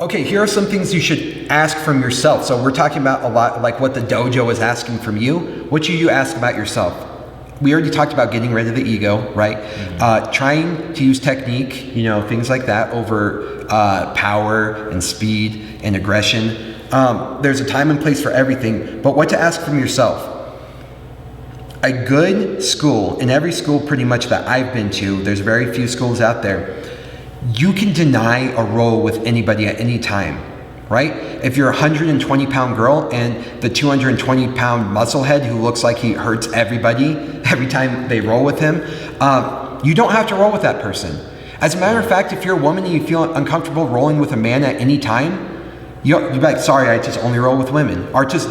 Okay, here are some things you should ask from yourself. So we're talking about a lot like what the dojo is asking from you. What should you ask about yourself? We already talked about getting rid of the ego, right? Mm-hmm. Trying to use technique, things like that over power and speed and aggression. There's a time and place for everything, but what to ask from yourself. A good school, in every school pretty much that I've been to, there's very few schools out there, you can deny a roll with anybody at any time, right? If you're a 120-pound girl and the 220-pound musclehead who looks like he hurts everybody every time they roll with him, you don't have to roll with that person. As a matter of fact, if you're a woman and you feel uncomfortable rolling with a man at any time, you're like, sorry, I just only roll with women. Or just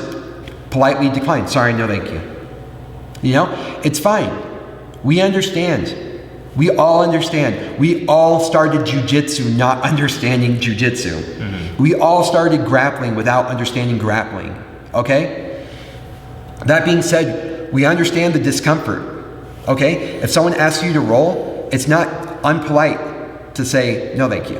politely decline, sorry, no thank you. It's fine. We understand. We all understand. We all started Jiu Jitsu not understanding Jiu Jitsu. Mm-hmm. We all started grappling without understanding grappling, okay? That being said, we understand the discomfort, okay? If someone asks you to roll, it's not unpolite to say, no thank you.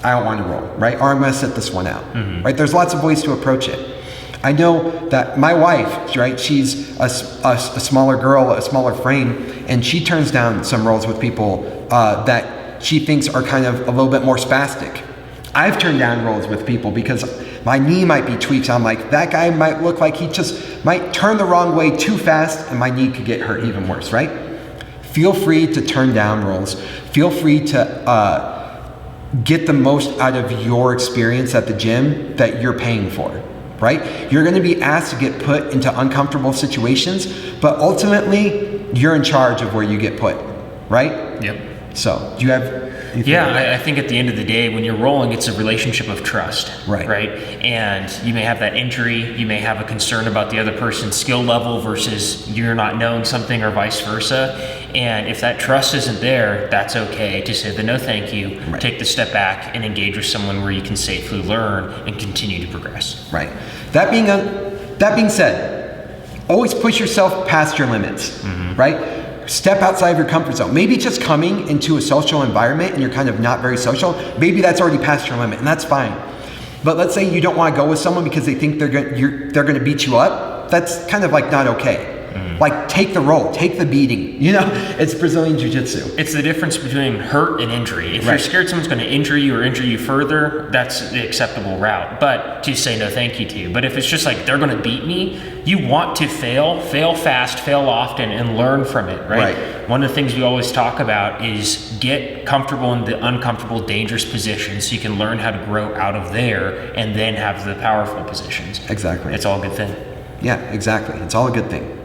I don't want to roll, right? Or I'm going to sit this one out, mm-hmm. right? There's lots of ways to approach it. I know that my wife, right, she's a smaller girl, a smaller frame, and she turns down some rolls with people that she thinks are kind of a little bit more spastic. I've turned down rolls with people because my knee might be tweaked. I'm like, that guy might look like he just might turn the wrong way too fast and my knee could get hurt even worse, right? Feel free to turn down rolls. Feel free to get the most out of your experience at the gym that you're paying for. Right? You're going to be asked to get put into uncomfortable situations, but ultimately you're in charge of where you get put, right? Yep. So do you have anything? Yeah, I think at the end of the day, when you're rolling, it's a relationship of trust, right? And you may have that injury, you may have a concern about the other person's skill level versus you're not knowing something or vice versa. And if that trust isn't there, that's okay to say the no thank you, right. Take the step back and engage with someone where you can safely learn and continue to progress. Right. That being said, always push yourself past your limits, mm-hmm. right? Step outside of your comfort zone. Maybe just coming into a social environment and you're kind of not very social, maybe that's already past your limit, and that's fine. But let's say you don't want to go with someone because they think they're going to beat you up. That's kind of like not okay. Like, take the roll, take the beating. It's Brazilian Jiu-Jitsu. It's the difference between hurt and injury. If right. you're scared someone's going to injure you or injure you further, that's the acceptable route. But to say no thank you to you. But if it's just like, they're going to beat me, you want to fail fast, fail often, and learn from it, right? One of the things we always talk about is get comfortable in the uncomfortable, dangerous positions so you can learn how to grow out of there and then have the powerful positions. Exactly. It's all a good thing. Yeah, exactly. It's all a good thing.